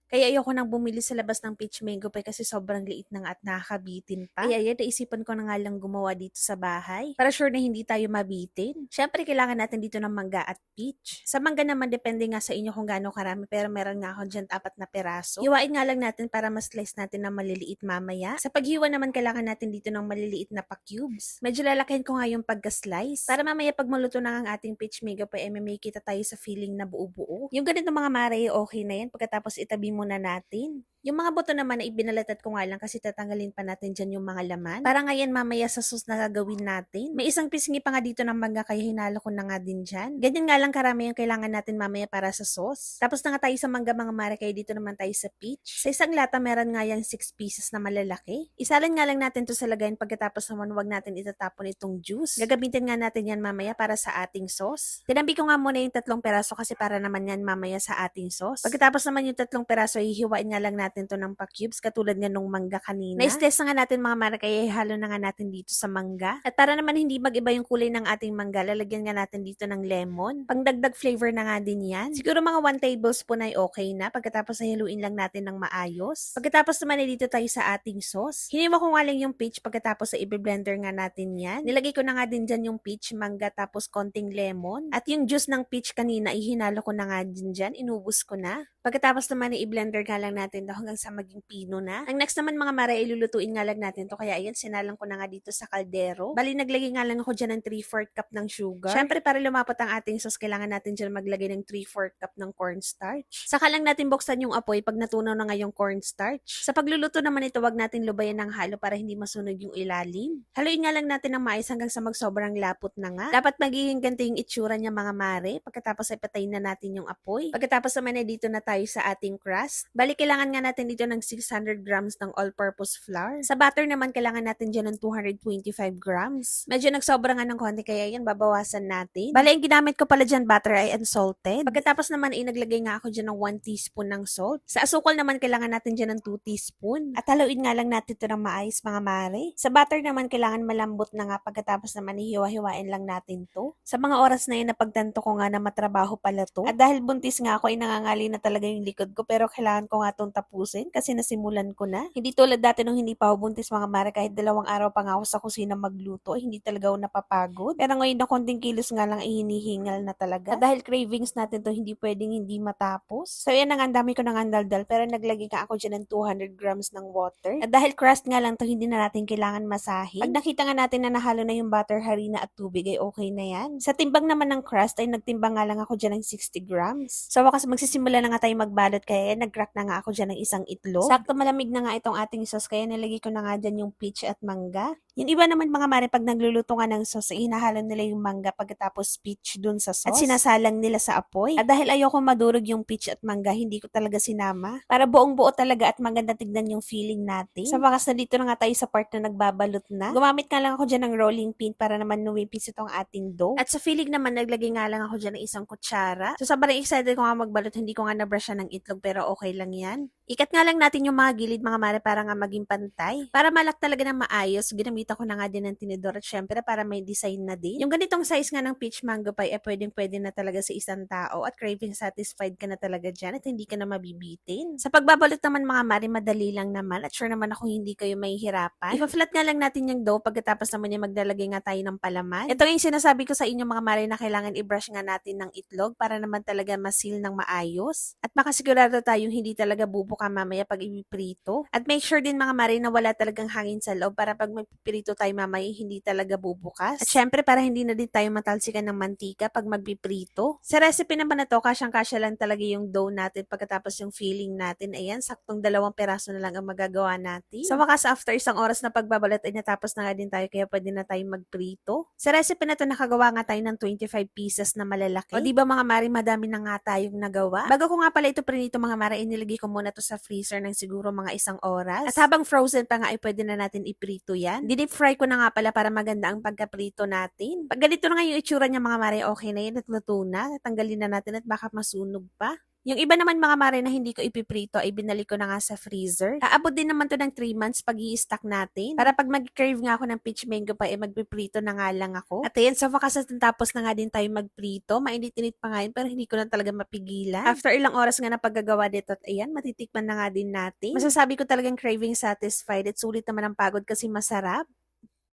Kaya ayoko nang bumili sa labas ng peach mango pie kasi sobrang liit na nga at nakakabitin pa. Kaya yan, naisipan ko na nga lang gumawa dito sa bahay para sure na hindi tayo mabitin. Syempre, kailangan natin dito ng mangga at peach. Sa mangga naman, depende nga sa inyo kung gaano karami, pero meron nga ako dyan 4 na peraso. Hiwain nga lang natin para mas-slice natin ng maliliit mamaya. Sa paghiwa naman, kailangan natin dito ng maliliit na pa-cubes. Medyo lalakihin ko nga yung pagka-slice para mamaya pag maluto na ang ating peach mango pie, may kita tayo sa feeling na buo-buo. Yung ganito mga mare, okay na yan. Pagkatapos itabi muna natin. Yung mga buto naman na ibinalatat ko nga lang kasi tatanggalin pa natin dyan yung mga laman. Para ngayon mamaya sa sauce na gagawin natin. May isang pisngi pa nga dito ng mangga kaya hinalo ko na nga din dyan. Ganyan nga lang karami yung kailangan natin mamaya para sa sauce. Tapos na nga tayo sa mangga mga mare, kaya dito naman tayo sa peach. Sa isang lata meron nga yan 6 pieces na malalaki. Isalin nga lang natin to sa lagayan, pagkatapos naman wag natin itatapon itong juice. Gagamitin nga natin yan mamaya para sa ating sauce. Tinambi ko nga muna yung 3 peraso kasi para naman yan mamaya sa ating sauce. Pagkatapos naman yung 3 peraso, hihiwain nga lang natin to ng pa-cubes katulad nga nung mangga kanina. Na-stress na nga natin mga mara, kaya ihalo na nga natin dito sa mangga. At para naman hindi mag-iba yung kulay ng ating mangga, lalagyan nga natin dito ng lemon. Pangdagdag flavor na nga din yan. Siguro mga 1 tablespoon ay okay na. Pagkatapos haluin lang natin ng maayos. Pagkatapos naman ay dito tayo sa ating sauce. Hiniwa ko nga lang yung peach, pagkatapos ay i-blender nga natin yan. Nilagay ko na nga din dyan yung peach, mangga, tapos konting lemon. At yung juice ng peach kanina, ihinalo ko na nga din dyan. Inubos ko na. Pagkatapos naman i-blender nga lang natin to hanggang sa maging pino na. Ang next naman mga mara, ilulutuin nga lang natin to. Kaya ayan, sinalang ko na nga dito sa kaldero. Bali, naglagay nga lang ako dyan ng 3/4 cup ng sugar. Syempre, para lumapot ang ating sauce, kailangan natin dyan maglagay ng 3/4 cup ng cornstarch. Saka lang natin buksan yung apoy pag natunaw na nga yung cornstarch. Sa pagluluto naman ito, wag natin lubayan ng halo para hindi masunog yung ilalim. Haluin nga lang natin ng mais hanggang sa magsobrang lapot na nga. Dapat magiging ganito yung itsura niya mga mare. Pagkatapos ay patayin na natin yung apoy. Pagkatapos naman ay dito na tayo sa ating crust. Bali, kailangan nga natin dito ng 600 grams ng all-purpose flour. Sa butter naman, kailangan natin dyan ng 225 grams. Medyo nagsobra nga ng konti, kaya yan, babawasan natin. Bali, ang ginamit ko pala dyan, butter ay unsalted. Pagkatapos naman, naglagay nga ako dyan ng 1 teaspoon ng salt. Sa asukal naman, kailangan natin dyan ng 2 teaspoon. At haluin nga lang natin ito ng maayos, mga mare. Sa butter naman, kailangan malambot na nga. Pagkatapos naman, hiwa-hiwain lang natin to. Sa mga oras na yun, napagtanto ko nga na matrabaho pala to. At dahil buntis nga ako, ay nangangali na talaga yung likod ko, pero kailangan ko nga itong tapusin kasi nasimulan ko na. Hindi tulad dati nung hindi pa ako buntis mga mare, kahit 2 araw pa nga ako sa kusina magluto, ay hindi talaga ako napapagod. Pero ngayon na konting kilos nga lang, ay hinihingal na talaga. At dahil cravings natin to, hindi pwedeng hindi matapos. So yan na nga, ang dami ko nang andaldal, pero naglagay nga ako dyan ng 200 grams ng water. At dahil crust nga lang to, hindi na natin kailangan masahin. Pag nakita nga natin na nahalo na yung butter, harina at tubig, ay okay na yan. Sa timbang naman ng crust, ay nagtimbang nga lang ako dyan ng 60 grams. So wakas magsisimula na nga tayo magbalot, kaya nag-crack na nga ako dyan ng isang itlog. Sakto malamig na nga itong ating sauce, kaya nilagay ko na nga dyan yung peach at mangga. Yung iba naman mga mare, pag nagluluto nga ng sauce, hinahalo nila yung mangga pagkatapos peach dun sa sauce. At sinasalang nila sa apoy. At dahil ayoko madurog yung peach at mangga, hindi ko talaga sinama. Para buong buo talaga at maganda tignan yung feeling natin. Sa wakas na dito na nga tayo sa part na nagbabalot na. Gumamit nga lang ako dyan ng rolling pin para naman numipis itong ating dough. At sa feeling naman, naglagay nga lang ako dyan ng isang kutsara. So sobrang excited ko nga magbalot, hindi ko nga nabrush ng itlog pero okay lang yan. Ikat nga lang natin yung mga gilid mga mare para nga maging pantay. Para malak talaga ng maayos, ginamitan ko na nga din ng tinidor at syempre para may design na din. Yung ganitong size nga ng peach mango pie ay pwedeng-pwede na talaga sa isang tao at craving satisfied ka na talaga dyan at hindi ka na mabibitin. Sa pagbabalot naman mga mare, madali lang naman at sure naman ako hindi kayo mahihirapan. Ipa-flat nga lang natin yung dough, pagkatapos naman yung maglalagay nga tayo ng palaman. Ito yung sinasabi ko sa inyo mga mare na kailangan i-brush nga natin ng itlog para naman talaga masil ng maayos at makasigurado tayong hindi talaga bubuka mamaya pag ipiprito. At make sure din mga mare na wala talagang hangin sa loob para pag magpipirito tayo mamaya hindi talaga bubukas. At syempre para hindi na din tayo matalsikan ng mantika pag magpiprito. Sa recipe naman na to, kasyang-kasya lang talaga yung dough natin pagkatapos yung filling natin. Ayan, saktong 2 peraso na lang ang magagawa natin. Sa wakas, after isang oras na pagbabalot ay natapos na nga din tayo kaya pwede na tayong magprito. Sa recipe na to, nakagawa nga tayo ng 25 pieces na malalaki. O diba mga mare, madami na nga tayong nagawa. Bago ko nga pala ito prinito mga mare, inilagay ko muna to sa freezer ng siguro mga 1 oras. At habang frozen pa nga ay pwede na natin iprito yan. Dinip fry ko na nga pala para maganda ang pagkaprito natin. Pag ganito na nga yung itsura niya mga mare, okay na yan at luto na. Tanggalin na natin at baka masunog pa. Yung iba naman mga mare na hindi ko ipiprito ay binalik ko na nga sa freezer. Aabot din naman to ng 3 months pag i-stack natin. Para pag mag-crave nga ako ng peach mango pa, magpiprito na nga lang ako. At ayan, sa wakas natapos na nga din tayo magprito. Mainit-init pa nga yun, pero hindi ko na talaga mapigilan. After ilang oras nga na paggagawa dito, at ayan, matitikman na nga din natin. Masasabi ko talagang craving satisfied at sulit naman ang pagod kasi masarap.